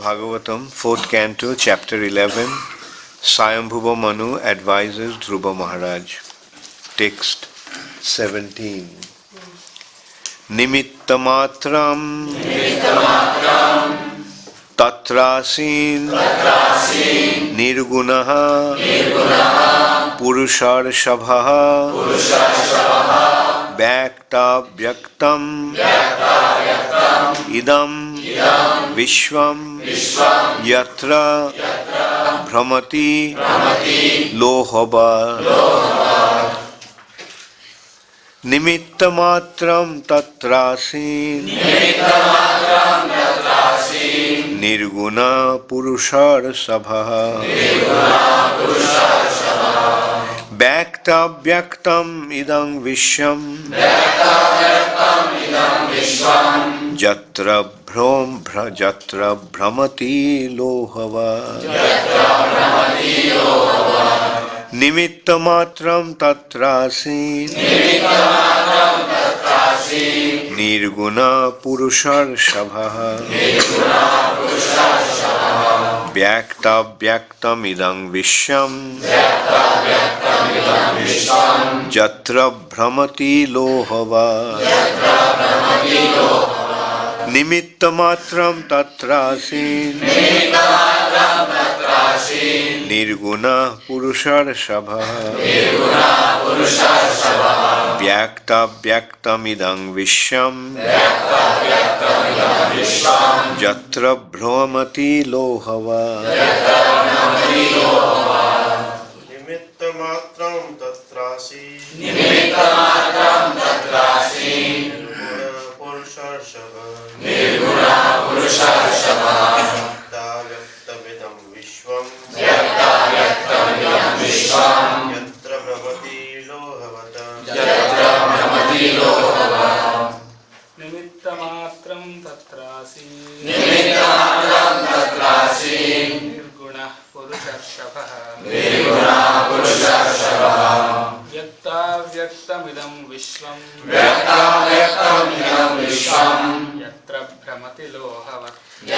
Bhagavatam, 4th Canto, Chapter 11, Swayambhuva Manu advises Dhruva Maharaj. Text 17. Nimitta-mātraṁ tatrāsīn nirguṇaḥ puruṣa-ṛṣabhaḥ vyaktāvyaktam idam viśvam yatra bhramati loha-vat nimitta-mātraṁ tatrāsīn nirguṇaḥ puruṣa-ṛṣabhaḥ vyaktāvyaktam idaṁ viśvam yatra bhramati loha-vat nimitta-mātraṁ tatrāsīn nirguṇaḥ puruṣarṣabhaḥ vyaktāvyaktam idaṁ viśvam yatra bhramati lohavat nimitta-mātraṁ tatrāsīn nirguṇaḥ puruṣarṣabhaḥ vyaktāvyaktam idaṁ viśvam yatra bhramati lohavat nimitta-mātraṁ tatrāsīn puruṣa-ṛṣabhaḥ vyaktāvyaktam idam viśvam yatra bhramati lohavat nimitta-mātraṁ tatrāsīn nirguṇaḥ puruṣarṣabhaḥ vyaktāvyaktam idam viśvam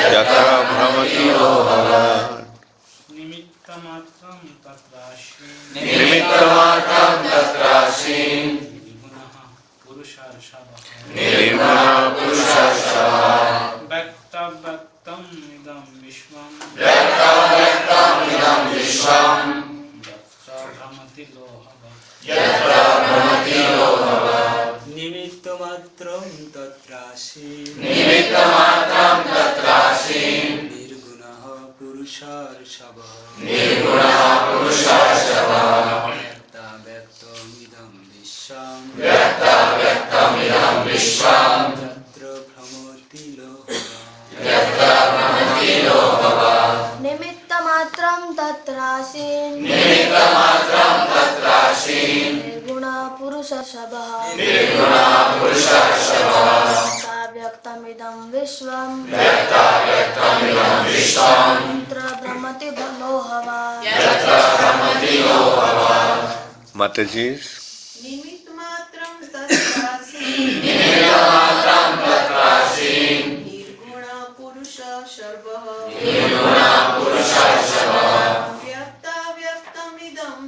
yatra bhramati lohavat nimitta-mātraṁ tatrāsīn nirguṇaḥ puruṣarṣabhaḥ vyaktāvyaktam idam viśvam yatra bhramati lohavat nimitta-mātraṁ tatrāsīn nirguṇaḥ puruṣarṣabhaḥ vyaktāvyaktam idam viśvam tatra bhramati lohavat nimitta-mātraṁ tatrāsīn nirguṇaḥ puruṣarṣabhaḥ vyaktāvyaktam idam viśvam tatra bhramati lohavat Matajis. nimitta-mātraṁ tatrāsīn nirguṇaḥ puruṣa-ṛṣabhaḥ vyaktāvyaktam idam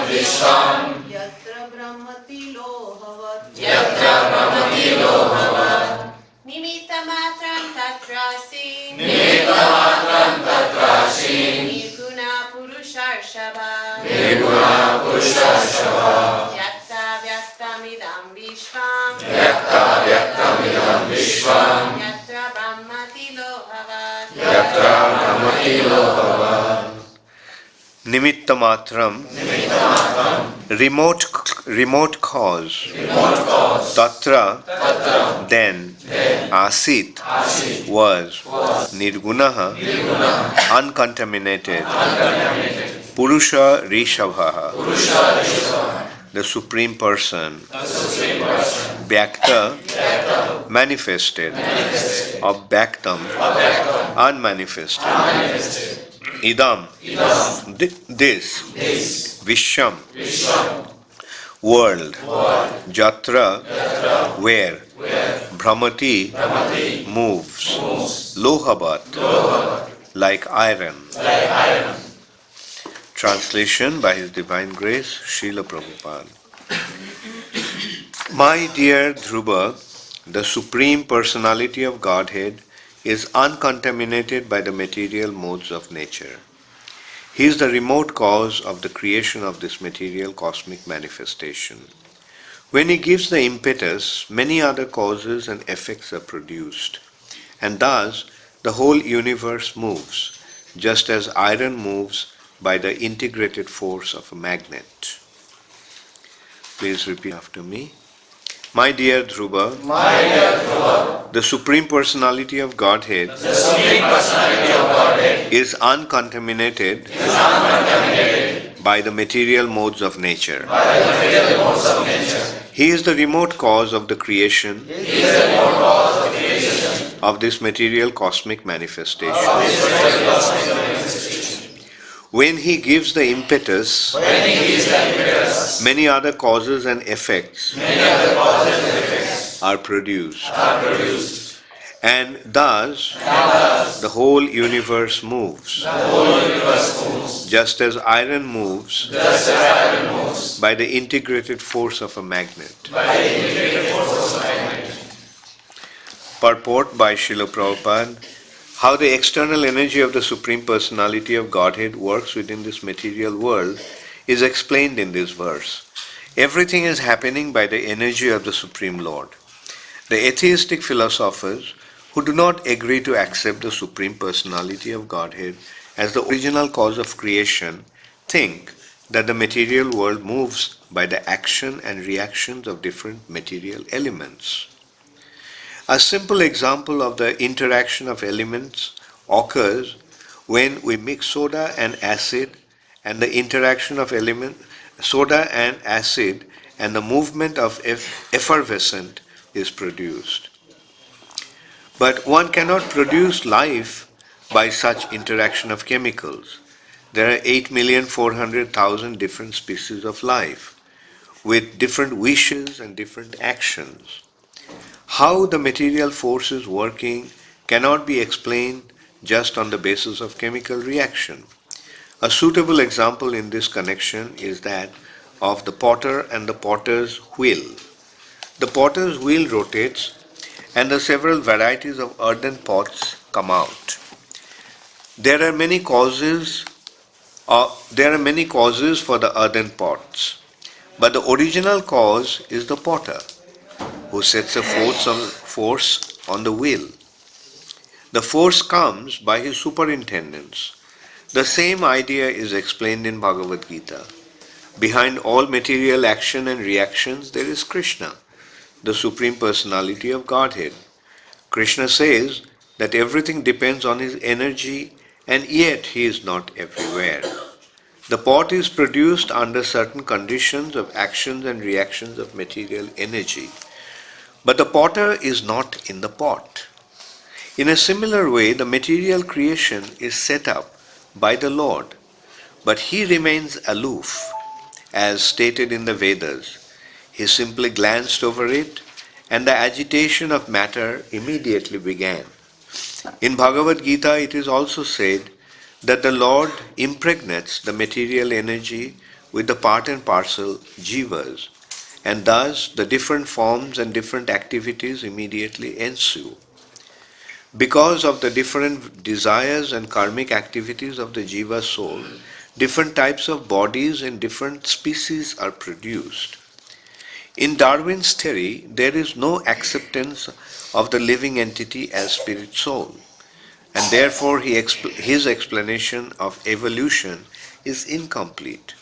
viśvam yatra bhramati lohavat nimitta-mātraṁ tatrāsīn nirguṇaḥ puruṣa-ṛṣabhaḥ vyaktāvyaktam idam viśvam yatra bhramati lohavat Nimitta-mātraṁ, remote cause. Tatra, then. Āsīt, was. Nirguṇaḥ, uncontaminated. Puruṣa-ṛṣabhaḥ, the Supreme Person. Vyakta, manifested. Avyaktam, unmanifested. Idam, this. Viśvam, world, yatra, where, bhramati, moves, loha-vat, like iron. Translation by His Divine Grace, Srila Prabhupada. My dear Dhruva, the Supreme Personality of Godhead is uncontaminated by the material modes of nature. He is the remote cause of the creation of this material cosmic manifestation. When He gives the impetus, many other causes and effects are produced, and thus the whole universe moves, just as iron moves by the integrated force of a magnet. Please repeat after me. My dear Dhruva, the Supreme Personality of Godhead, is uncontaminated by the material modes of nature. He is the remote cause of the creation of this material cosmic manifestation. When He gives the impetus, many other causes and effects are produced. And thus, the whole universe moves, just as iron moves by the integrated force of a magnet. Purport by Srila Prabhupada. How the external energy of the Supreme Personality of Godhead works within this material world is explained in this verse. Everything is happening by the energy of the Supreme Lord. The atheistic philosophers who do not agree to accept the Supreme Personality of Godhead as the original cause of creation think that the material world moves by the action and reactions of different material elements. A simple example of the interaction of elements occurs when we mix soda and acid, and the interaction of soda and acid and the movement of effervescent is produced. But one cannot produce life by such interaction of chemicals. There are 8,400,000 different species of life with different wishes and different actions. How the material force is working cannot be explained just on the basis of chemical reaction. A suitable example in this connection is that of the potter and the potter's wheel. The potter's wheel rotates and the several varieties of earthen pots come out. There are many causes for the earthen pots, but the original cause is the potter, who sets a force on the wheel. The force comes by his superintendence. The same idea is explained in Bhagavad Gita. Behind all material action and reactions there is Krishna, the Supreme Personality of Godhead. Krishna says that everything depends on his energy, and yet he is not everywhere. The pot is produced under certain conditions of actions and reactions of material energy. But the potter is not in the pot. In a similar way, the material creation is set up by the Lord, but He remains aloof, as stated in the Vedas. He simply glanced over it, and the agitation of matter immediately began. In Bhagavad Gita, it is also said that the Lord impregnates the material energy with the part and parcel jivas, and thus the different forms and different activities immediately ensue. Because of the different desires and karmic activities of the jiva soul, different types of bodies and different species are produced. In Darwin's theory, there is no acceptance of the living entity as spirit soul, and therefore his explanation of evolution is incomplete.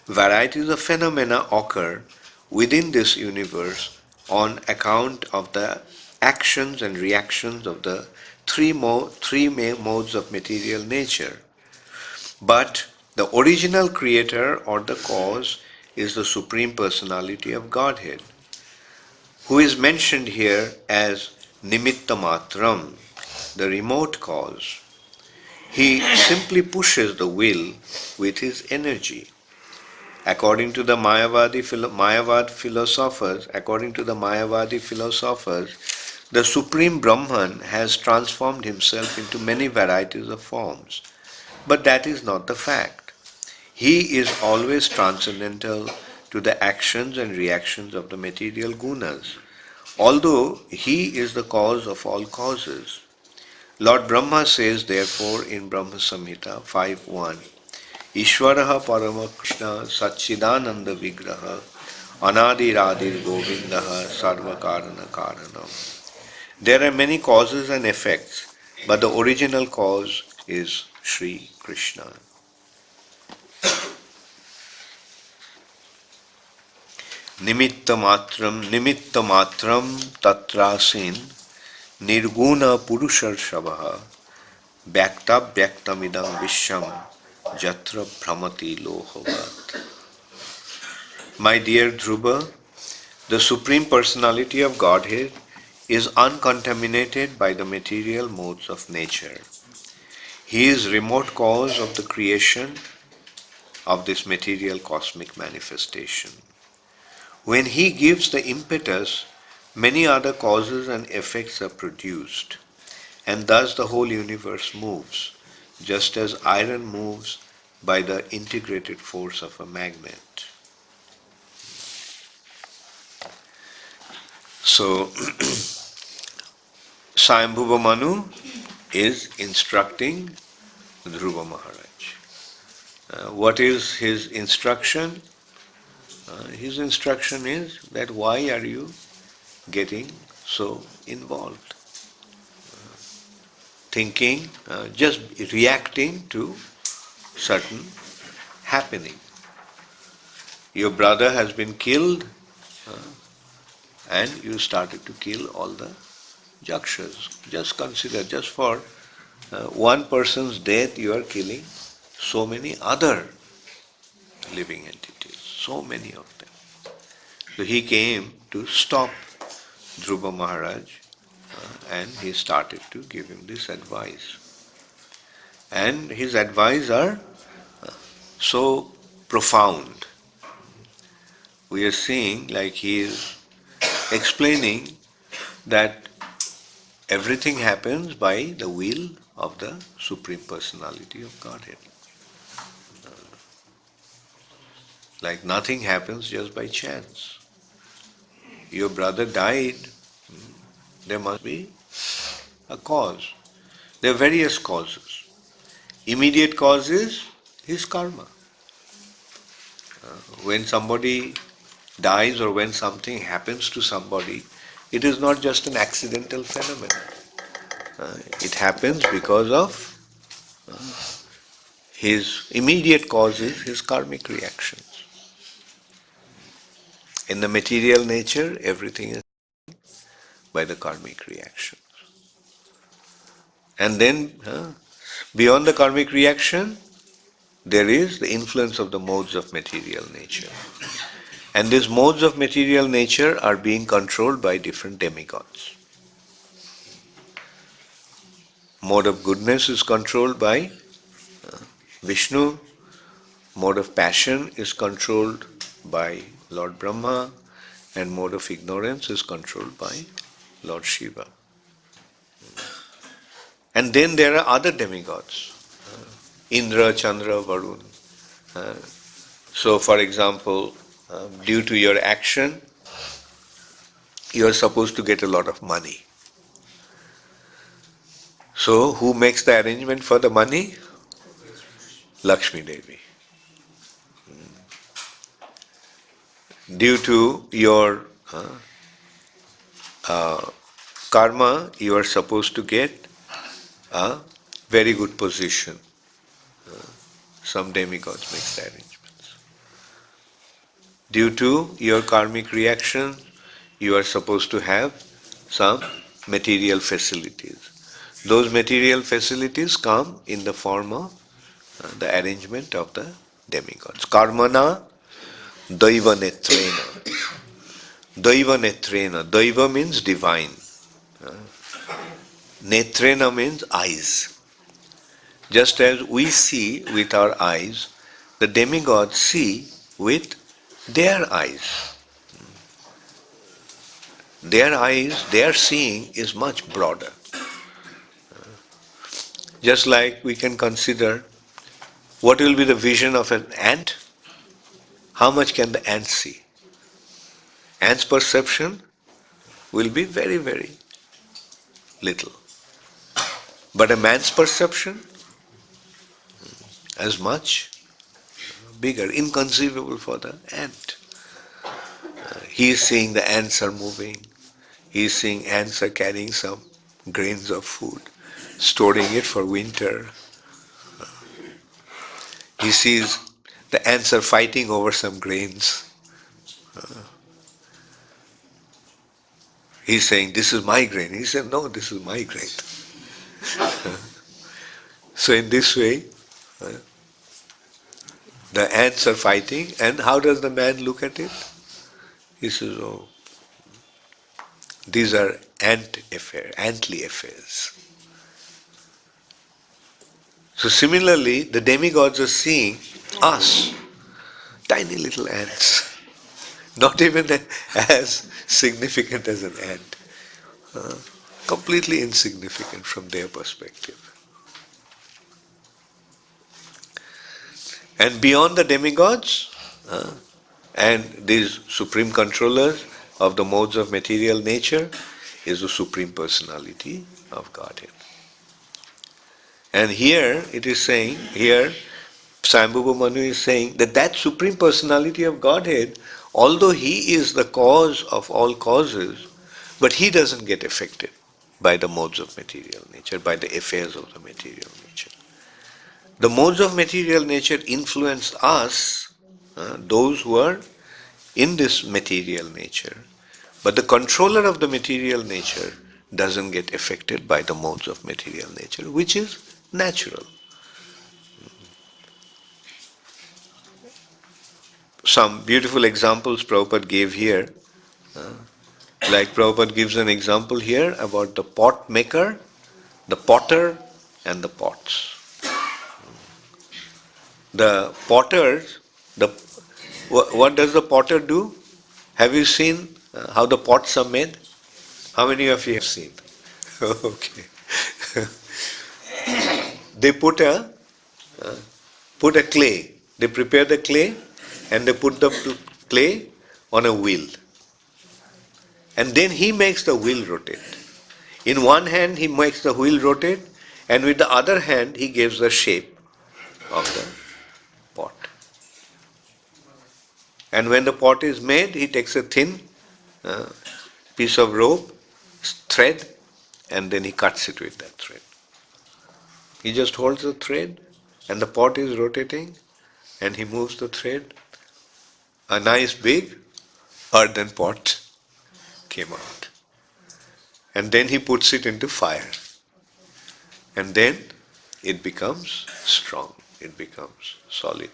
Varieties of phenomena occur within this universe on account of the actions and reactions of the three modes of material nature. But the original creator or the cause is the Supreme Personality of Godhead, who is mentioned here as nimitta-mātraṁ, the remote cause. He simply pushes the wheel with his energy. According to the Mayavadi philosophers, the Supreme Brahman has transformed himself into many varieties of forms. But that is not the fact. He is always transcendental to the actions and reactions of the material gunas, although he is the cause of all causes. Lord Brahma says therefore in Brahma Samhita 5.1, Ishvaraha Parama Krishna Satchidananda Vigraha Anadiradir Govindaha Sarva Karana Karanam. There are many causes and effects, but the original cause is Sri Krishna. nimitta-mātraṁ tatrāsīn nirguṇaḥ puruṣarṣabhaḥ vyaktāvyaktam idam viśvam yatra bhramati loha-vat. My dear Dhruva, the Supreme Personality of Godhead is uncontaminated by the material modes of nature. He is remote cause of the creation of this material cosmic manifestation. When he gives the impetus, many other causes and effects are produced, and thus the whole universe moves, just as iron moves by the integrated force of a magnet. So, Swayambhuva Manu is instructing Dhruva Maharaj. What is his instruction? His instruction is that why are you getting so involved? Thinking, just reacting to certain happening. Your brother has been killed and you started to kill all the yakshas. Just consider, just for one person's death you are killing so many other living entities, so many of them. So he came to stop Dhruva Maharaj and he started to give him this advice. And his advice are so profound. We are seeing like he is explaining that everything happens by the will of the Supreme Personality of Godhead. Like nothing happens just by chance. Your brother died, there must be a cause. There are various causes. Immediate cause is his karma. When somebody dies or when something happens to somebody, it is not just an accidental phenomenon. It happens because of his immediate cause is his karmic reactions. In the material nature, everything is by the karmic reactions. And then, beyond the karmic reaction, there is the influence of the modes of material nature. And these modes of material nature are being controlled by different demigods. Mode of goodness is controlled by Vishnu. Mode of passion is controlled by Lord Brahma. And mode of ignorance is controlled by Lord Shiva. And then there are other demigods. Indra, Chandra, Varun. So for example, due to your action, you are supposed to get a lot of money. So who makes the arrangement for the money? Lakshmi Devi. Due to your karma, you are supposed to get a very good position. Some demigods make the arrangements. Due to your karmic reaction, you are supposed to have some material facilities. Those material facilities come in the form of the arrangement of the demigods. Karmana Daiva netrena. Daiva netrena. Daiva means divine. Netrena means eyes. Just as we see with our eyes, the demigods see with their eyes. Their eyes, their seeing is much broader. Just like we can consider what will be the vision of an ant. How much can the ant see? Ant's perception will be very, very little. But a man's perception is much bigger, inconceivable for the ant. He is seeing the ants are moving. He is seeing ants are carrying some grains of food, storing it for winter. He sees the ants are fighting over some grains. He's saying, this is my grain. He said, no, this is my grain. So in this way, the ants are fighting, and how does the man look at it? He says, oh, these are antly affairs. So similarly, the demigods are seeing us, tiny little ants, not even as significant as an ant, completely insignificant from their perspective. And beyond the demigods and these supreme controllers of the modes of material nature is the Supreme Personality of Godhead. And here it is saying, here Swayambhuva Manu is saying that Supreme Personality of Godhead, although he is the cause of all causes, but he doesn't get affected by the modes of material nature, by the affairs of the material nature. The modes of material nature influence us, those who are in this material nature, but the controller of the material nature doesn't get affected by the modes of material nature, which is natural. Some beautiful examples Prabhupada gave here. Like Prabhupada gives an example here about the pot maker, the potter, and the pots. The potter, what does the potter do? Have you seen how the pots are made? How many of you have seen? Okay. They put a clay. They prepare the clay and they put the clay on a wheel. And then he makes the wheel rotate. In one hand he makes the wheel rotate, and with the other hand he gives the shape of the pot. And when the pot is made, he takes a thin piece of rope, thread, and then he cuts it with that thread. He just holds the thread and the pot is rotating and he moves the thread. A nice big earthen pot came out. And then he puts it into fire. And then it becomes strong. It becomes solid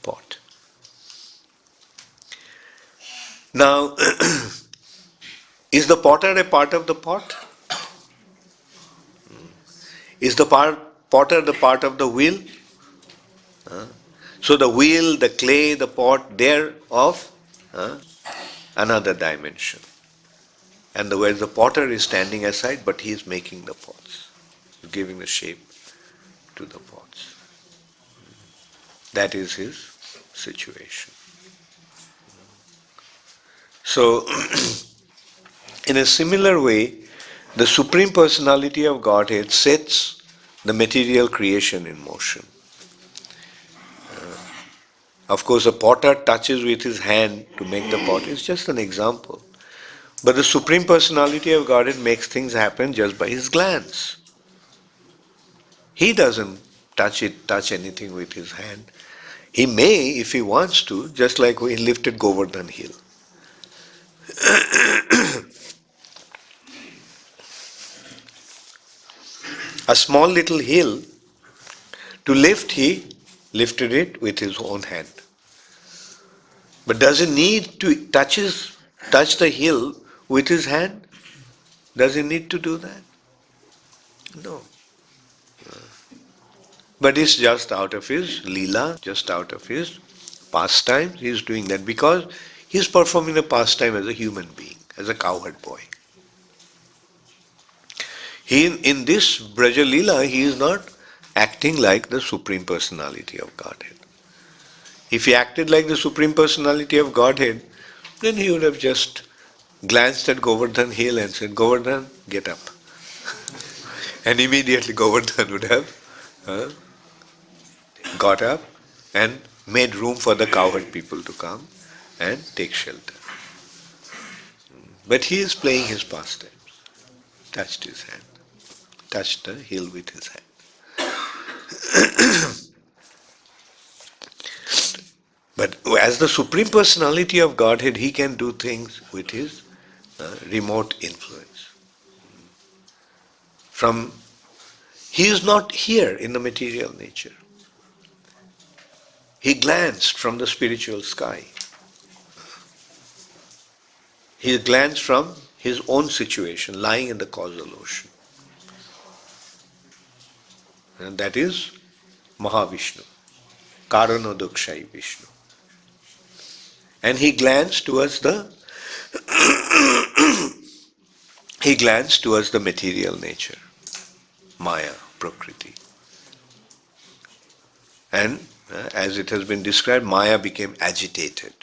pot. Now, is the potter a part of the pot? Is the potter the part of the wheel? So the wheel, the clay, the pot, they're of another dimension. And whereas the potter is standing aside, but he is making the pots, giving the shape to the pots. That is his situation. So, in a similar way, the Supreme Personality of Godhead sets the material creation in motion. Of course, a potter touches with his hand to make the pot. It's just an example. But the Supreme Personality of Godhead makes things happen just by his glance. He doesn't touch anything with his hand. He may, if he wants to, just like when he lifted Govardhan hill. A small little hill, to lift, he lifted it with his own hand. But does he need to touch the hill with his hand? Does he need to do that? No. But it's just out of his leela, just out of his pastimes, he is doing that because he is performing a pastime as a human being, as a cowherd boy. In this Braja Leela, he is not acting like the Supreme Personality of Godhead. If he acted like the Supreme Personality of Godhead, then he would have just glanced at Govardhan Hill and said, Govardhan, get up. And immediately Govardhan would have got up and made room for the cowherd people to come and take shelter. But he is playing his pastimes. Touched his hand. Touched the hill with his hand. But as the Supreme Personality of Godhead, he can do things with his remote influence. He is not here in the material nature. He glanced from the spiritual sky. He glanced from his own situation, lying in the causal ocean. And that is Mahavishnu, Karanodakshai Vishnu. And he glanced towards the material nature, Maya, Prakriti. And as it has been described, Maya became agitated.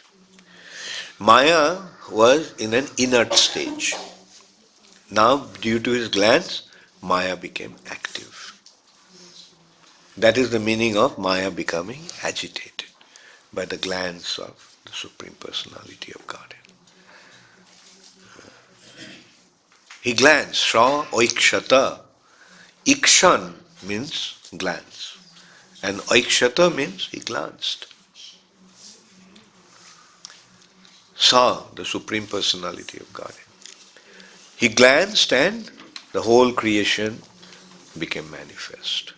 Maya was in an inert stage. Now, due to his glance, Maya became active. That is the meaning of Maya becoming agitated by the glance of the Supreme Personality of Godhead. He glanced, saw oikshata. Ikshan means glance. And oikshata means he glanced. Saw the Supreme Personality of Godhead. He glanced and the whole creation became manifest.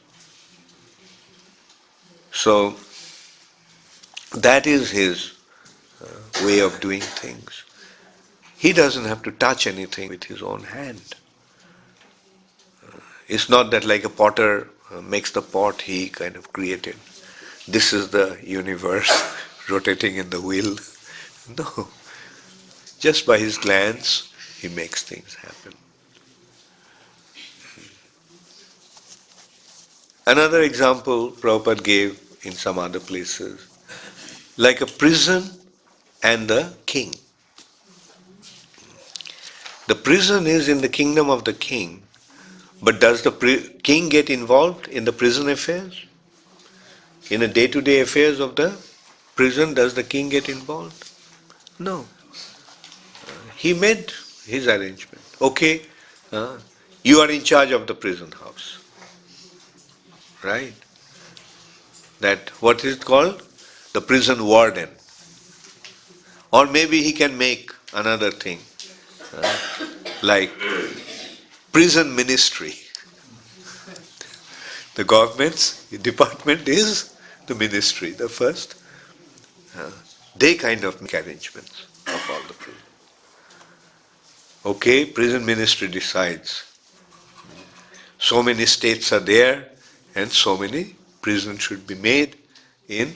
So, that is his way of doing things. He doesn't have to touch anything with his own hand. It's not that like a potter makes the pot he kind of created. This is the universe rotating in the wheel. No. Just by his glance, he makes things happen. Another example Prabhupada gave in some other places, like a prison and the king. The prison is in the kingdom of the king, but does the king get involved in the prison affairs? In the day-to-day affairs of the prison, does the king get involved? No. He made his arrangement. Okay, you are in charge of the prison house. Right? That, what is it called? The prison warden. Or maybe he can make another thing, like prison ministry. The government's department is the ministry, the first. They kind of make arrangements of all the prison. Okay, prison ministry decides. So many states are there and so many prisons should be made in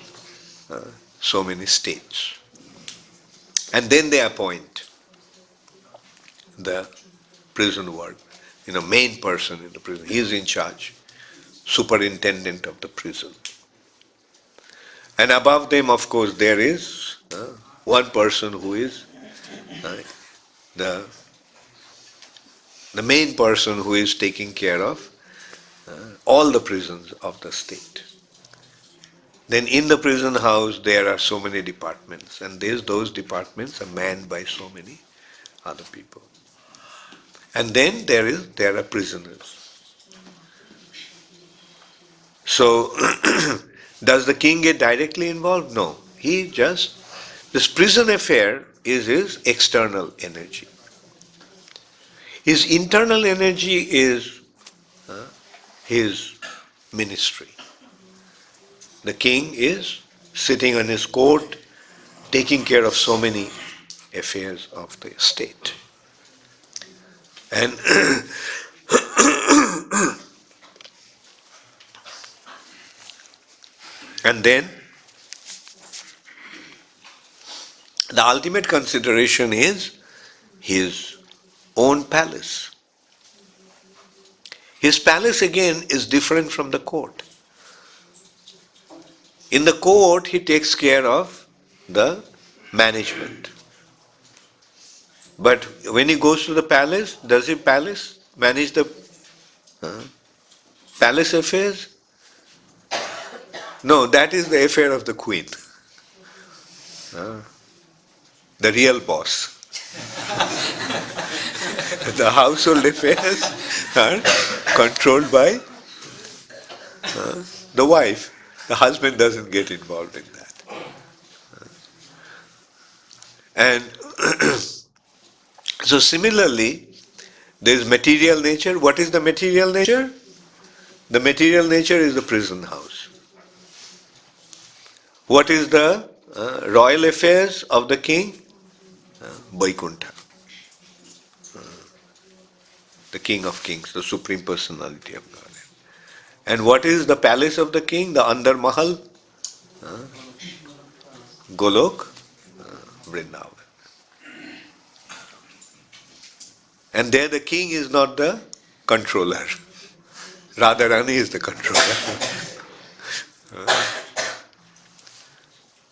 so many states. And then they appoint the prison warden, main person in the prison. He is in charge, superintendent of the prison. And above them, of course, there is one person who is the main person who is taking care of all the prisons of the state. Then in the prison house there are so many departments, and those departments are manned by so many other people. And then there are prisoners. So does the king get directly involved? No. This prison affair is his external energy. His internal energy is his ministry. The king is sitting on his court, taking care of so many affairs of the state. And and then The ultimate consideration is his own palace. His palace again is different from the court. In the court, he takes care of the management. But when he goes to the palace, does the palace manage the palace affairs? No, that is the affair of the queen. The real boss. The household affairs are controlled by the wife. The husband doesn't get involved in that. And so similarly, there is material nature. What is the material nature? The material nature is the prison house. What is the royal affairs of the king? Vaikuntha. The King of Kings, the Supreme Personality of Godhead. And what is the palace of the king? The Andar Mahal? Golok, Vrindavan. And there the king is not the controller. Radharani is the controller.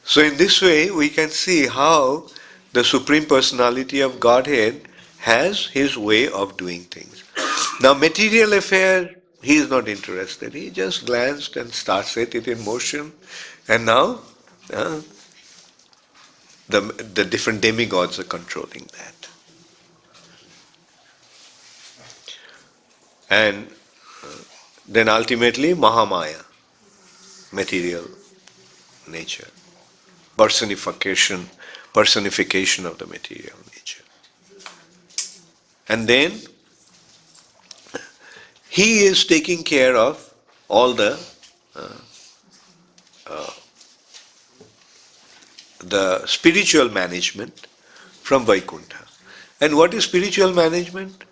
So in this way we can see how the Supreme Personality of Godhead has his way of doing things. Now material affair, he is not interested. He just glanced and set it in motion, and now the different demigods are controlling that. And then ultimately Mahamaya, material nature, personification of the material nature. And then he is taking care of all the spiritual management from Vaikuntha. And what is spiritual management?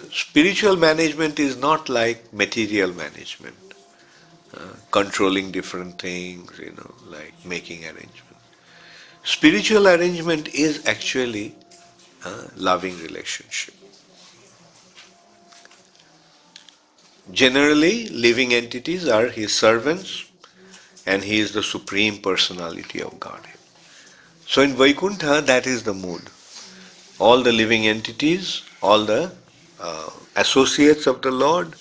Spiritual management is not like material management, controlling different things, like making arrangements. Spiritual arrangement is actually loving relationship. Generally, living entities are his servants, and he is the Supreme Personality of Godhead. So in Vaikuntha, that is the mood. All the living entities, all the associates of the Lord,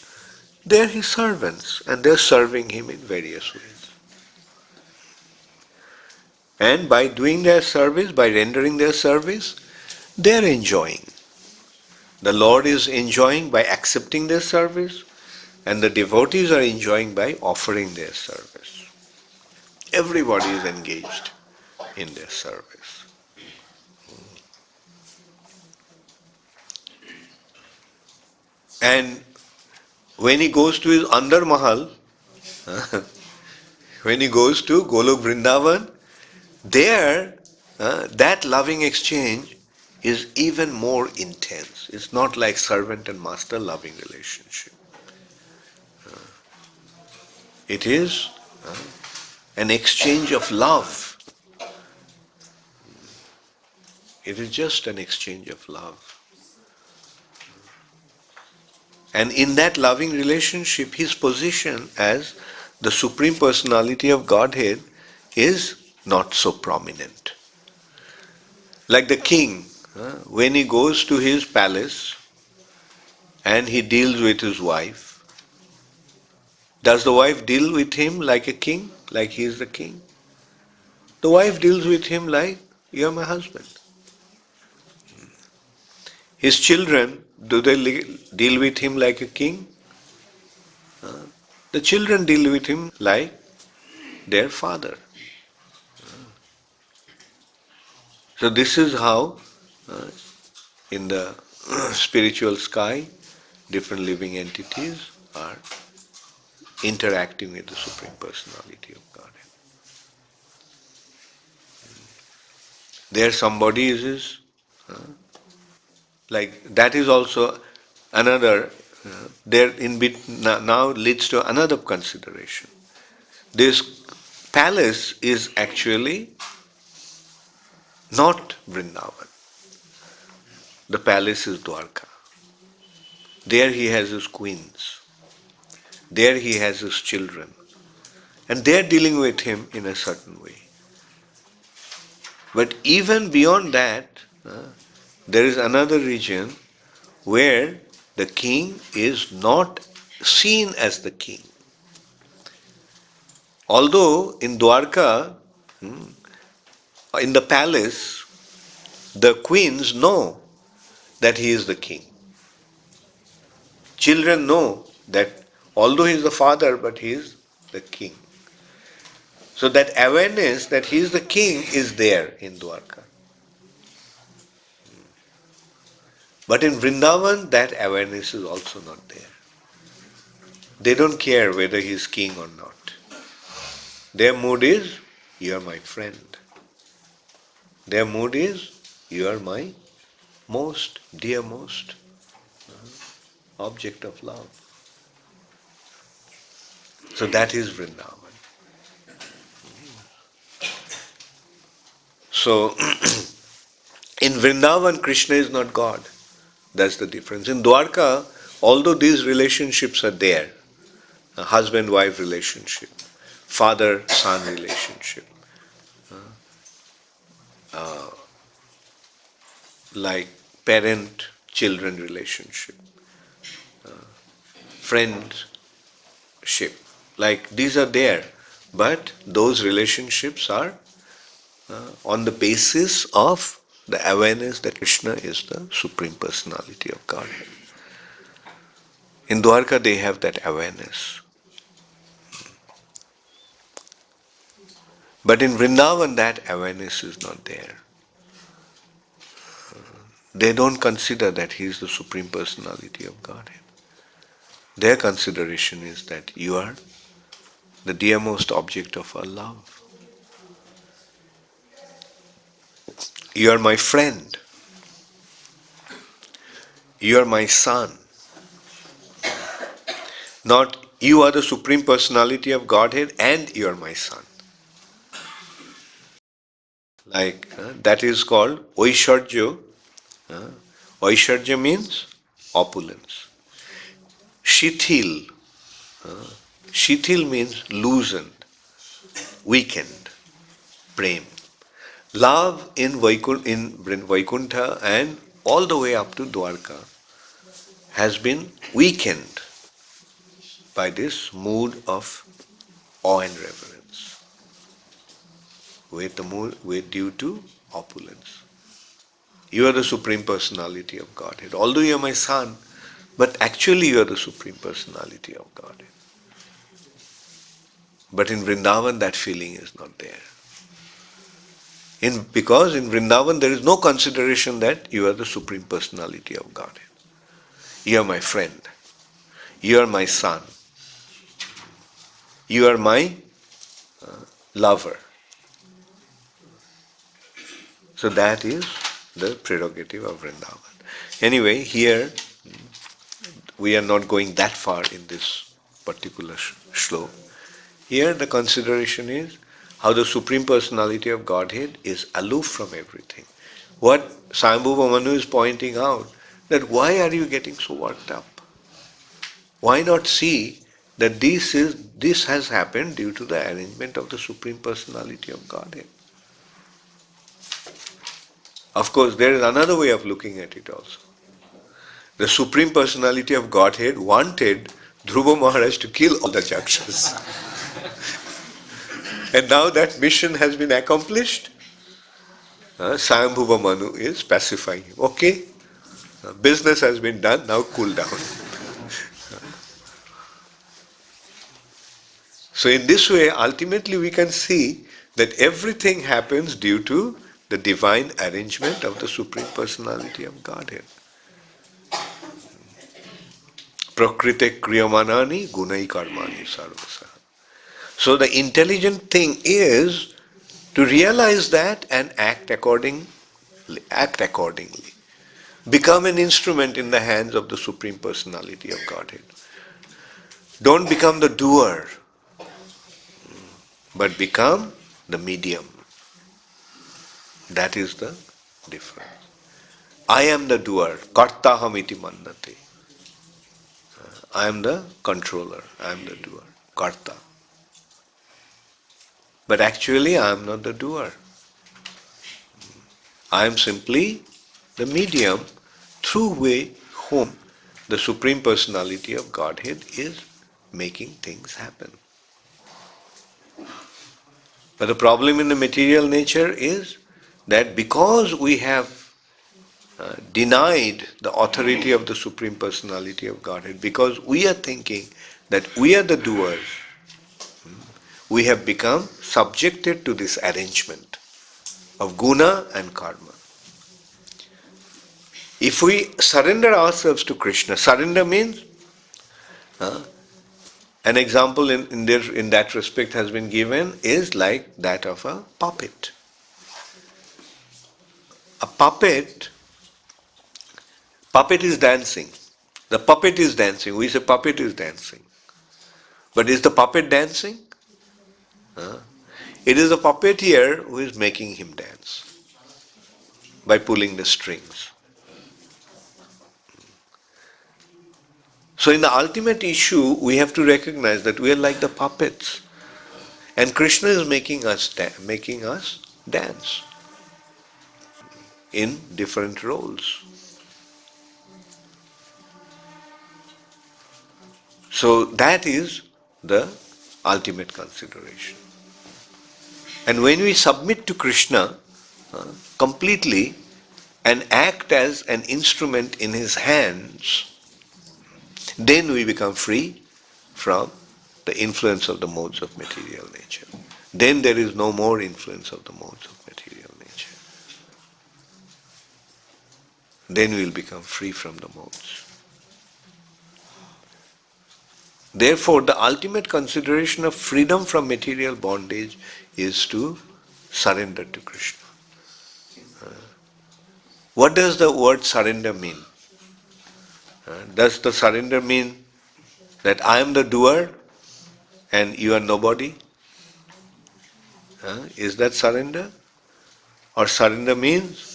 they are his servants, and they are serving him in various ways. And by doing their service, by rendering their service, they are enjoying. The Lord is enjoying by accepting their service, and the devotees are enjoying by offering their service. Everybody is engaged in their service. And when he goes to his Andar Mahal, when he goes to Golok Vrindavan, there that loving exchange is even more intense. It's not like servant and master loving relationship. It is an exchange of love. It is just an exchange of love. And in that loving relationship, his position as the Supreme Personality of Godhead is not so prominent. Like the king, when he goes to his palace and he deals with his wife, does the wife deal with him like a king, like he is the king? The wife deals with him like, you are my husband. His children, do they deal with him like a king? The children deal with him like their father. So this is how in the spiritual sky different living entities are interacting with the Supreme Personality of Godhead. There somebody is like that is also another there in now leads to another consideration. This palace is actually not Vrindavan. The palace is Dwarka. There he has his queens. There he has his children. And they are dealing with him in a certain way. But even beyond that, there is another region where the king is not seen as the king. Although in Dwarka, in the palace, the queens know that he is the king. Children know that although he is the father, but he is the king. So that awareness that he is the king is there in Dwarka. But in Vrindavan, that awareness is also not there. They don't care whether he is king or not. Their mood is, you are my friend. Their mood is, you are my most, dearmost object of love. So that is Vrindavan. So, in Vrindavan, Krishna is not God. That's the difference. In Dwarka, although these relationships are there, a husband-wife relationship, father-son relationship, like parent-children relationship, friendship, like these are there, but those relationships are on the basis of the awareness that Krishna is the Supreme Personality of Godhead. In Dwarka they have that awareness. But in Vrindavan that awareness is not there. They don't consider that he is the Supreme Personality of Godhead. Their consideration is that you are the dearmost object of our love. You are my friend. You are my son. Not you are the Supreme Personality of Godhead and you are my son. Like that is called Oisharjo. Oisharja means opulence. Shithil. Shithil means loosened, weakened, prem. Love in Vaikuntha and all the way up to Dwarka has been weakened by this mood of awe and reverence, with due to opulence. You are the Supreme Personality of Godhead. Although you are my son, but actually you are the Supreme Personality of Godhead. But in Vrindavan that feeling is not there. Because in Vrindavan there is no consideration that you are the Supreme Personality of Godhead. You are my friend. You are my son. You are my lover. So that is the prerogative of Vrindavan. Anyway, here we are not going that far in this particular shlok. Here the consideration is how the Supreme Personality of Godhead is aloof from everything. What Swayambhuva Manu is pointing out, that why are you getting so worked up? Why not see that this has happened due to the arrangement of the Supreme Personality of Godhead? Of course, there is another way of looking at it also. The Supreme Personality of Godhead wanted Dhruva Maharaj to kill all the Jakshas. And now that mission has been accomplished, Swayambhuva Manu is pacifying him. Okay, business has been done, now cool down. So in this way, ultimately we can see that everything happens due to the divine arrangement of the Supreme Personality of Godhead. Prakrite kriyamanani gunai karmani sarvasa. So the intelligent thing is to realize that and act accordingly. Become an instrument in the hands of the Supreme Personality of Godhead. Don't become the doer, but become the medium. That is the difference. I am the doer. Kartaham iti mannate. I am the controller. I am the doer. Karta. But actually I am not the doer. I am simply the medium through whom the Supreme Personality of Godhead is making things happen. But the problem in the material nature is that because we have denied the authority of the Supreme Personality of Godhead, because we are thinking that we are the doers, we have become subjected to this arrangement of guna and karma. If we surrender ourselves to Krishna, surrender means, an example in that respect has been given, is like that of a puppet. A puppet is dancing. The puppet is dancing. We say puppet is dancing. But is the puppet dancing? It is the puppeteer who is making him dance by pulling the strings. So in the ultimate issue, we have to recognize that we are like the puppets, and Krishna is making us dance in different roles. So that is the ultimate consideration. And when we submit to Krishna completely and act as an instrument in his hands, then we become free from the influence of the modes of material nature. Then there is no more influence of the modes of material nature. Then we will become free from the modes. Therefore, the ultimate consideration of freedom from material bondage is to surrender to Krishna. What does the word surrender mean? Does the surrender mean that I am the doer and you are nobody? Is that surrender? Or surrender means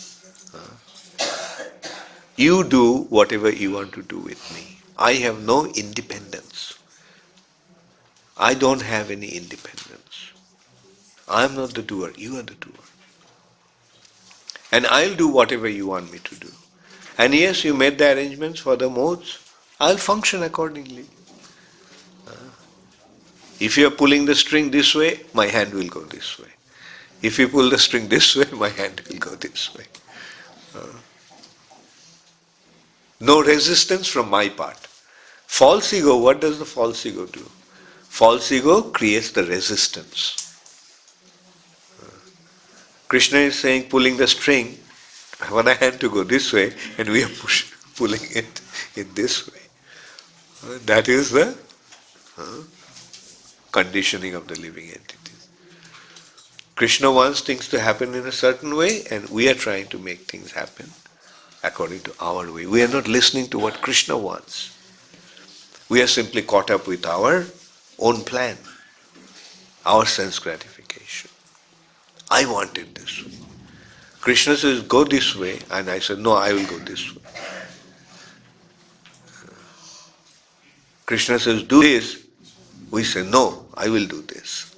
you do whatever you want to do with me. I have no independence. I don't have any independence. I am not the doer, you are the doer. And I'll do whatever you want me to do. And yes, you made the arrangements for the modes, I'll function accordingly. If you are pulling the string this way, my hand will go this way. If you pull the string this way, my hand will go this way. No resistance from my part. False ego, what does the false ego do? False ego creates the resistance. Krishna is saying, pulling the string, I want a hand to go this way, and we are pulling it in this way. That is the conditioning of the living entity. Krishna wants things to happen in a certain way, and we are trying to make things happen according to our way. We are not listening to what Krishna wants. We are simply caught up with our own plan, our sense gratification. I want it this way. Krishna says, go this way, and I said, no, I will go this way. Krishna says, do this. We say, no, I will do this.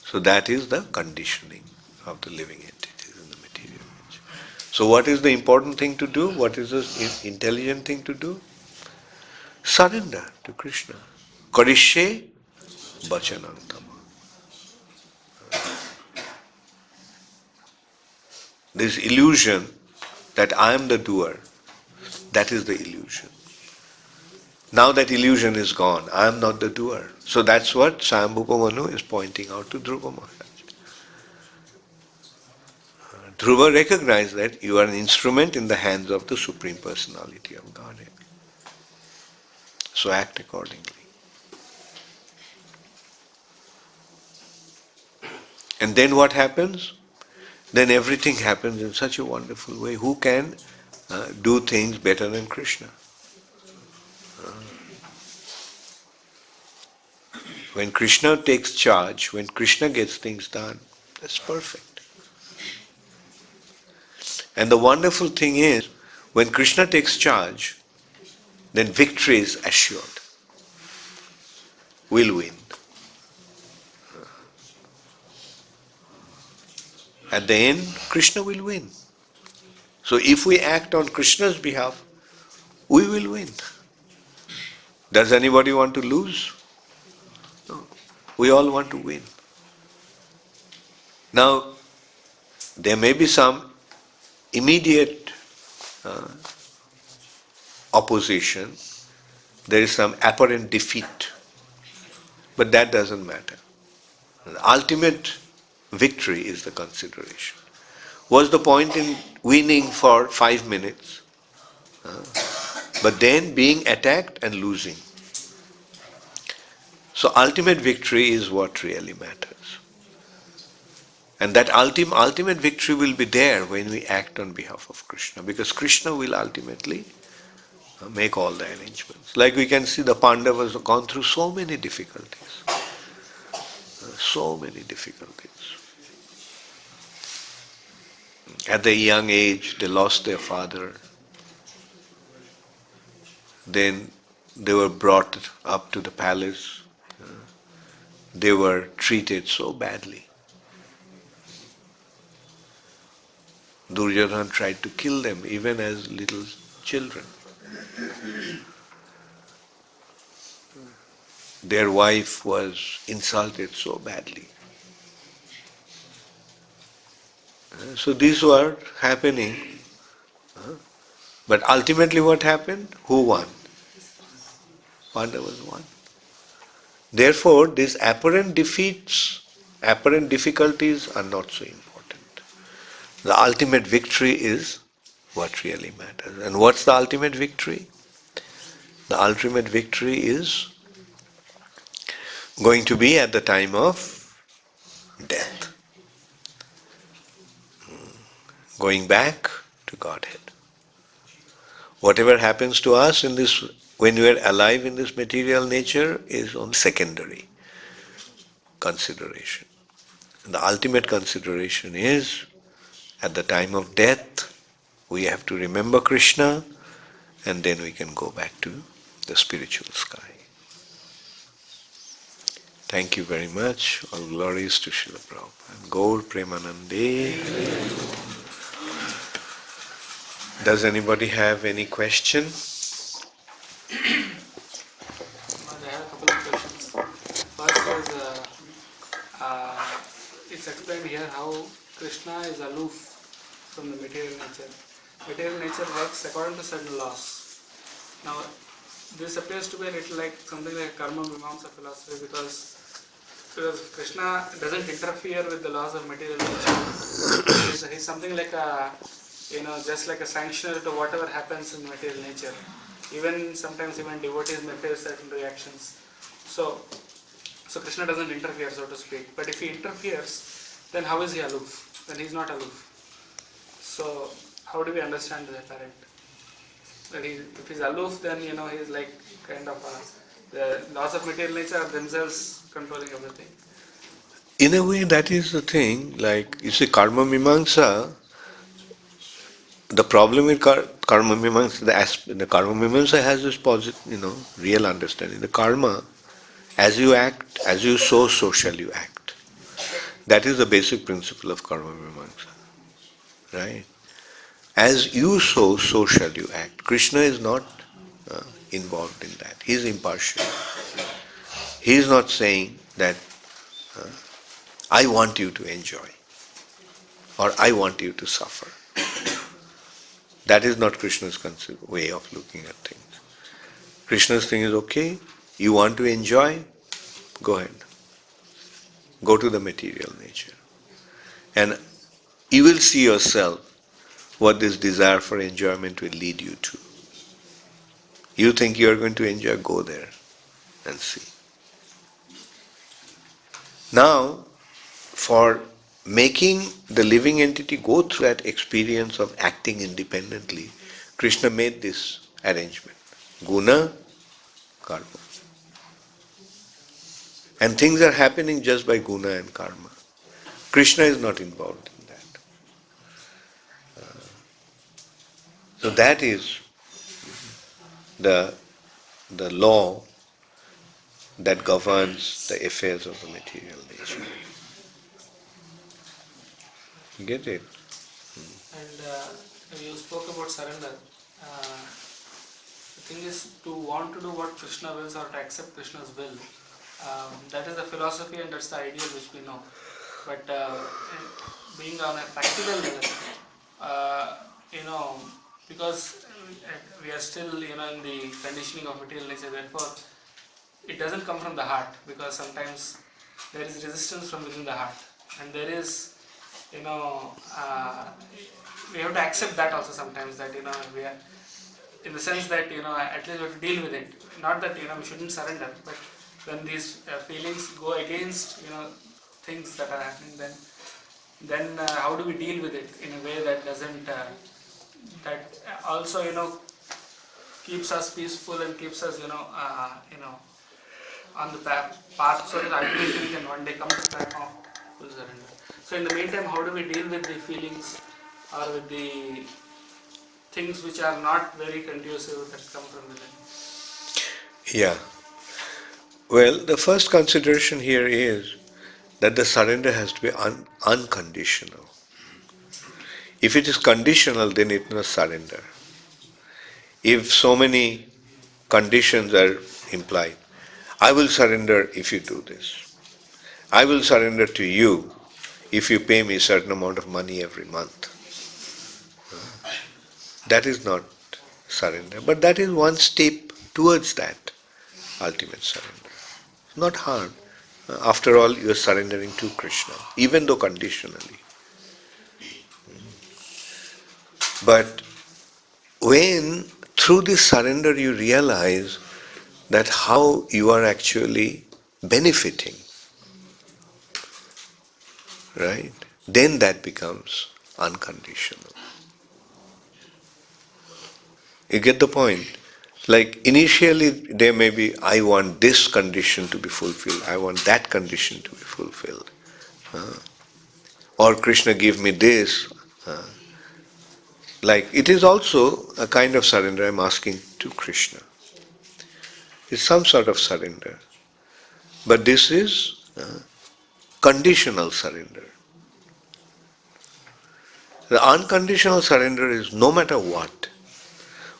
So that is the conditioning of the living entities in the material nature. So what is the important thing to do? What is the intelligent thing to do? Surrender to Krishna. Karishe bachanantam. This illusion that I am the doer, that is the illusion. Now that illusion is gone. I am not the doer. So that's what Swayambhuva Manu is pointing out to Dhruva Maharaj. Dhruva recognized that you are an instrument in the hands of the Supreme Personality of Godhead. So act accordingly. And then what happens? Then everything happens in such a wonderful way. Who can do things better than Krishna? When Krishna takes charge, when Krishna gets things done, that's perfect. And the wonderful thing is, when Krishna takes charge, then victory is assured. We'll win. At the end, Krishna will win. So if we act on Krishna's behalf, we will win. Does anybody want to lose? No. We all want to win. Now, there may be some immediate opposition. There is some apparent defeat. But that doesn't matter. The ultimate victory is the consideration. What's the point in winning for 5 minutes? But then being attacked and losing. So ultimate victory is what really matters. And that ultimate victory will be there when we act on behalf of Krishna, because Krishna will ultimately make all the arrangements. Like we can see, the Pandavas have gone through so many difficulties. So many difficulties. At the young age, they lost their father. Then they were brought up to the palace. They were treated so badly. Duryodhana tried to kill them even as little children. Their wife was insulted so badly. So these were happening. But ultimately what happened? Who won? Pandavas won. Therefore, these apparent defeats, apparent difficulties are not so important. The ultimate victory is what really matters. And what's the ultimate victory? The ultimate victory is going to be at the time of death. Going back to Godhead. Whatever happens to us in this, when we are alive in this material nature, is only secondary consideration. And the ultimate consideration is, at the time of death, we have to remember Krishna, and then we can go back to the spiritual sky. Thank you very much. All glories to Srila Prabhupada. Gaur Premanande. Does anybody have any question? I have a couple of questions. First is, it's explained here how Krishna is aloof from the material nature. Material nature works according to certain laws. Now, this appears to be a little like something like karma mimamsa philosophy, because Krishna doesn't interfere with the laws of material nature. He's something like a, just like a sanctioner to whatever happens in material nature. Even sometimes even devotees may face certain reactions. So Krishna doesn't interfere, so to speak. But if he interferes, then how is he aloof? Then he's not aloof. So how do we understand that parent? That if he's aloof, then he's like kind of the laws of material nature are themselves controlling everything. In a way, that is the thing. Like you see, karma mimamsa. The problem with karma mimamsa, the karma mimamsa has this positive, real understanding. The karma, as you act, as you sow, so shall you act. That is the basic principle of karma mimamsa, right? As you sow, so shall you act. Krishna is not involved in that. He is impartial. He is not saying that I want you to enjoy or I want you to suffer. That is not Krishna's way of looking at things. Krishna's thing is, okay, you want to enjoy, go ahead. Go to the material nature. And you will see yourself what this desire for enjoyment will lead you to. You think you are going to enjoy, go there and see. Now, for making the living entity go through that experience of acting independently, Krishna made this arrangement. Guna, karma. And things are happening just by guna and karma. Krishna is not involved in that. So that is the law that governs the affairs of the material nature. You get it? And you spoke about surrender. The thing is to want to do what Krishna wills or to accept Krishna's will. That is the philosophy and that's the ideal which we know. But being on a practical level, because we are still, in the conditioning of material nature, therefore it doesn't come from the heart, because sometimes there is resistance from within the heart, and there is, we have to accept that also sometimes, that we are, in the sense that at least we have to deal with it. Not that we shouldn't surrender, but when these feelings go against things that are happening, then how do we deal with it in a way that doesn't that also keeps us peaceful and keeps us on the path, so that ultimately we can one day come to the path of full surrender. So in the meantime, how do we deal with the feelings or with the things which are not very conducive that come from within? Yeah. Well, the first consideration here is that the surrender has to be unconditional. If it is conditional, then it must surrender. If so many conditions are implied, I will surrender if you do this. I will surrender to you if you pay me a certain amount of money every month. That is not surrender, but that is one step towards that ultimate surrender. Not hard. After all, you are surrendering to Krishna, even though conditionally. But when through this surrender you realize that how you are actually benefiting, right? Then that becomes unconditional. You get the point? Like initially there may be, I want this condition to be fulfilled, I want that condition to be fulfilled. Or Krishna give me this. Like it is also a kind of surrender I'm asking to Krishna. It's some sort of surrender. But this is conditional surrender. The unconditional surrender is no matter what,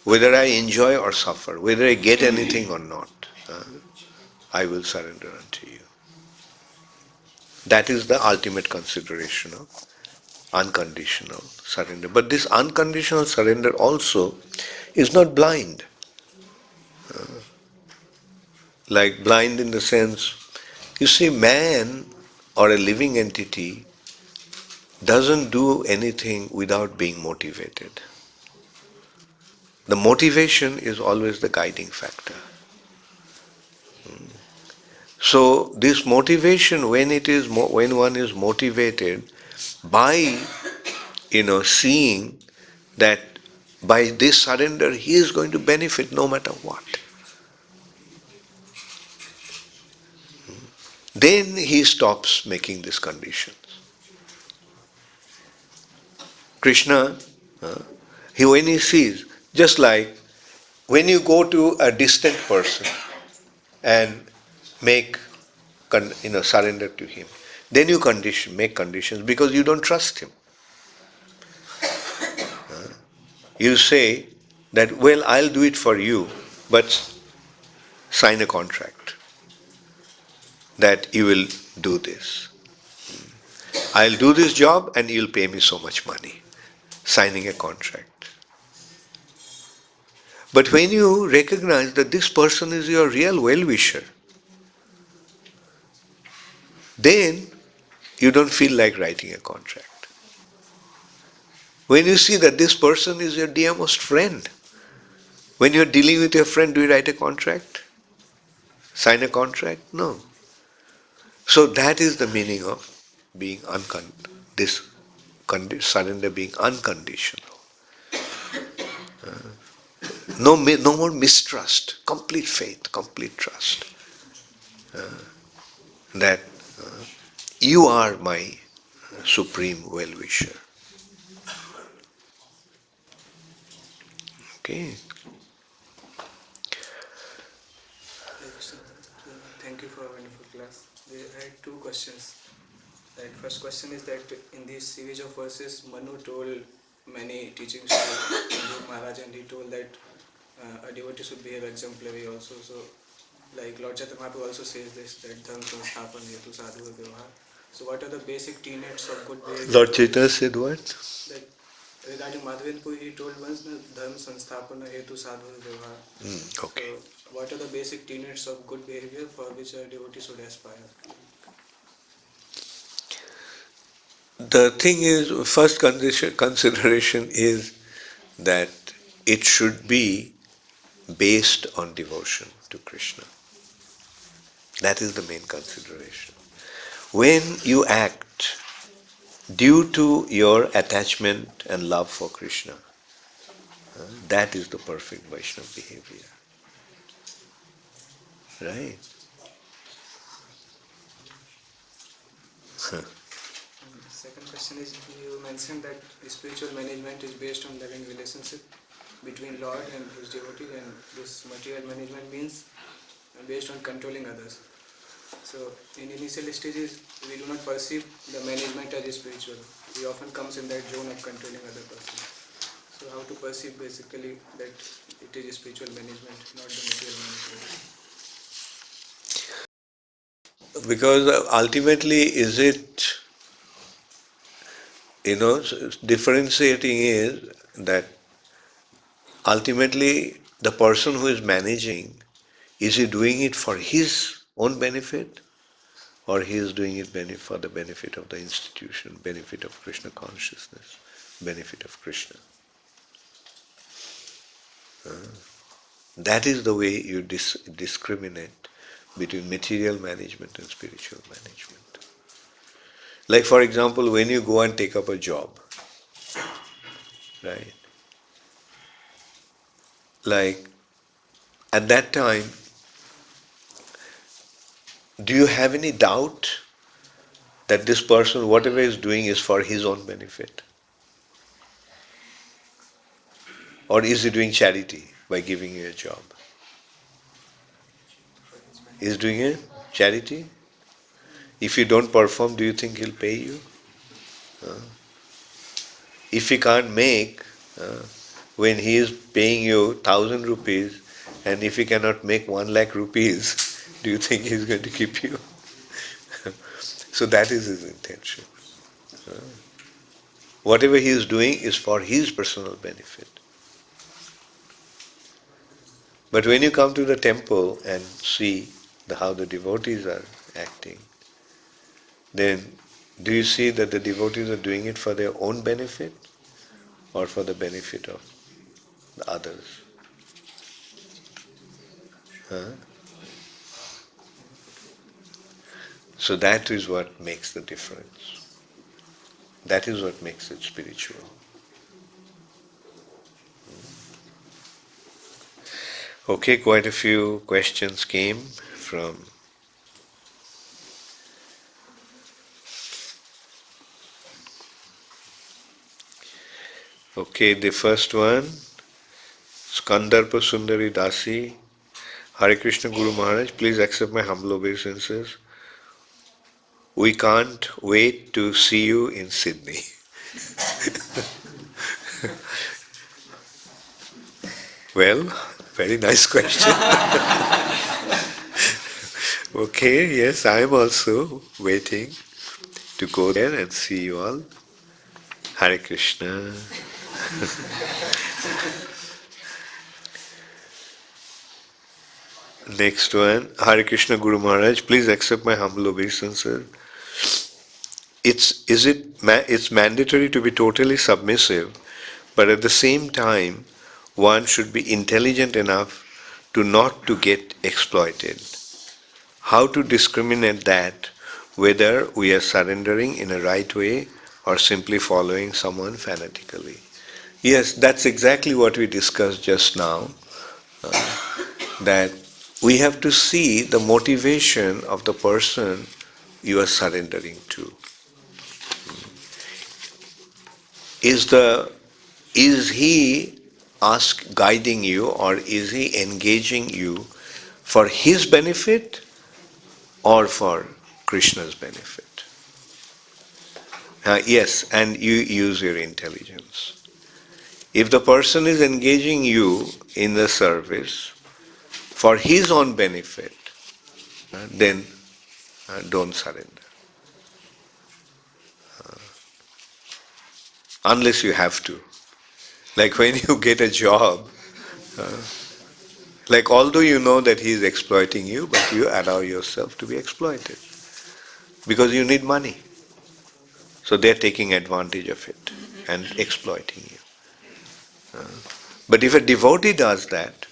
whether I enjoy or suffer, whether I get anything or not, I will surrender unto you. That is the ultimate consideration of unconditional surrender. But this unconditional surrender also is not blind. Like blind in the sense, you see, man or a living entity doesn't do anything without being motivated. The motivation is always the guiding factor. So this motivation, when one is motivated by seeing that by this surrender he is going to benefit no matter what, then he stops making these conditions. Krishna, when he sees, just like when you go to a distant person and make surrender to him, then you make conditions because you don't trust him. You say that, well, I'll do it for you, but sign a contract that you will do this. I'll do this job and you'll pay me so much money. Signing a contract. But when you recognize that this person is your real well-wisher, then you don't feel like writing a contract. When you see that this person is your dearest friend, when you're dealing with your friend, do you write a contract? Sign a contract? No. So that is the meaning of being surrender being unconditional. No more mistrust, complete faith, complete trust. That you are my supreme well-wisher. Okay. Thank you for a wonderful class. I had two questions. The first question is that in this series of verses, Manu told many teachings to Dhruva Maharaj, and he told that a devotee should behave exemplary also. So, like Lord Chaitanya Mahaprabhu also says this, that dharma sansthapan hetu sadhu vyavahar. So, what are the basic tenets of good behavior? Lord Chaitanya said what? That regarding Madhavendra, he told once that dharma sansthapan hetu sadhu vyavahar. Okay. So, what are the basic tenets of good behavior for which a devotee should aspire? The thing is, first consideration is that it should be based on devotion to Krishna. That is the main consideration. When you act due to your attachment and love for Krishna, that is the perfect Vaishnava behavior. Right? Second question is, you mentioned that spiritual management is based on loving relationship between Lord and his devotee, and this material management means based on controlling others. So in initial stages, we do not perceive the management as spiritual. We often comes in that zone of controlling other person. So how to perceive basically that it is spiritual management, not the material management? Because ultimately, is it, differentiating is that ultimately the person who is managing, is he doing it for his own benefit, or he is doing it for the benefit of the institution, benefit of Krishna consciousness, benefit of Krishna? That is the way you discriminate between material management and spiritual management. Like for example, when you go and take up a job, right? Like at that time, do you have any doubt that this person, whatever he is doing, is for his own benefit? Or is he doing charity by giving you a job? Is doing a charity? If you don't perform, do you think he'll pay you? If he can't make, when he is paying you 1,000 rupees, and if he cannot make 1 lakh rupees, do you think he's going to keep you? So that is his intention. Whatever he is doing is for his personal benefit. But when you come to the temple and see how the devotees are acting, then do you see that the devotees are doing it for their own benefit or for the benefit of the others? So that is what makes the difference. That is what makes it spiritual. Okay, quite a few questions came from Okay, the first one, Skandarpa Sundari Dasi. Hare Krishna Guru Maharaj, please accept my humble obeisances. We can't wait to see you in Sydney. Well, very nice question. Okay, yes, I am also waiting to go there and see you all. Hare Krishna. Next one, Hare Krishna Guru Maharaj, please accept my humble obeisances. It's mandatory to be totally submissive, but at the same time, one should be intelligent enough to not to get exploited. How to discriminate that, whether we are surrendering in a right way or simply following someone fanatically? Yes, that's exactly what we discussed just now, that we have to see the motivation of the person you are surrendering to. Is he guiding you, or is he engaging you for his benefit or for Krishna's benefit? Yes, and you use your intelligence. If the person is engaging you in the service for his own benefit, then don't surrender. Unless you have to. Like when you get a job, like although you know that he is exploiting you, but you allow yourself to be exploited because you need money. So they are taking advantage of it and exploiting you. But if a devotee does that,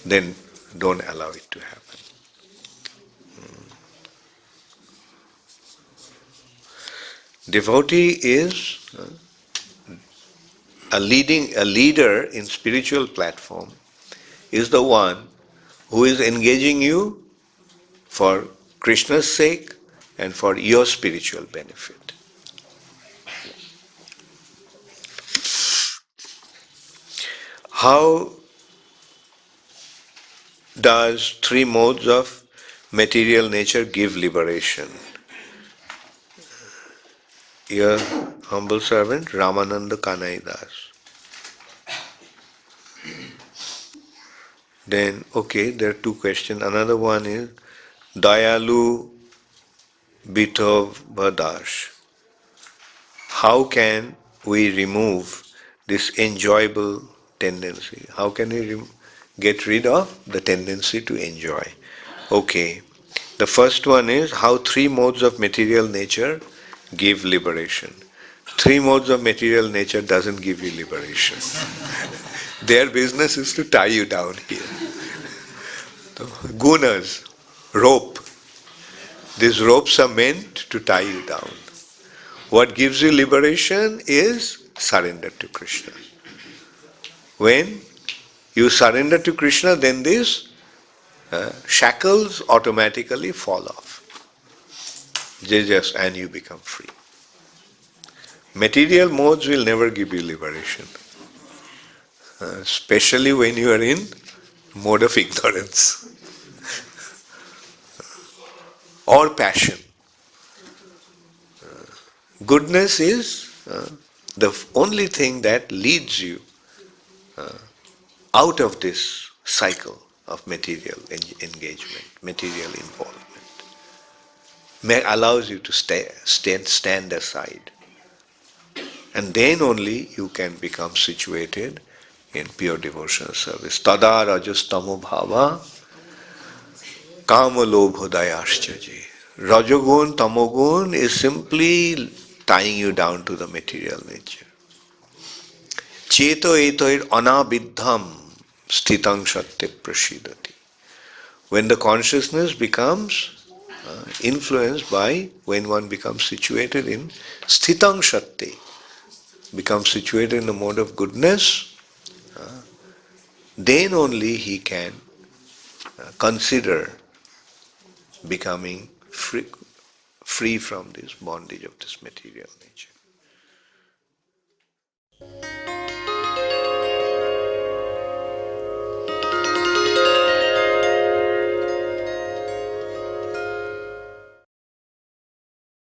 then don't allow it to happen. Devotee is a leader in spiritual platform is the one who is engaging you for Krishna's sake and for your spiritual benefit. How does three modes of material nature give liberation? Your humble servant Ramananda Kanai Das. Then, okay, there are two questions. Another one is Dayalu Bithov. How can we remove this enjoyable tendency? How can we get rid of the tendency to enjoy? Okay, the first one is how three modes of material nature give liberation. Three modes of material nature doesn't give you liberation. Their business is to tie you down here. So, gunas, rope. These ropes are meant to tie you down. What gives you liberation is surrender to Krishna. When you surrender to Krishna, then these shackles automatically fall off. And you become free. Material modes will never give you liberation. Especially when you are in mode of ignorance or passion. Goodness is the only thing that leads you out of this cycle of material engagement, material involvement. Allows you to stand aside. And then only you can become situated in pure devotional service. Tada rajastamo bhava kama lobhodayaschaji. Rajogun, tamogun is simply tying you down to the material nature. Cheto etoir anabiddham sthitam shatte prasidati. When the consciousness becomes influenced by, when one becomes situated in sthitam shatte, becomes situated in the mode of goodness, then only he can consider becoming free from this bondage of this material nature.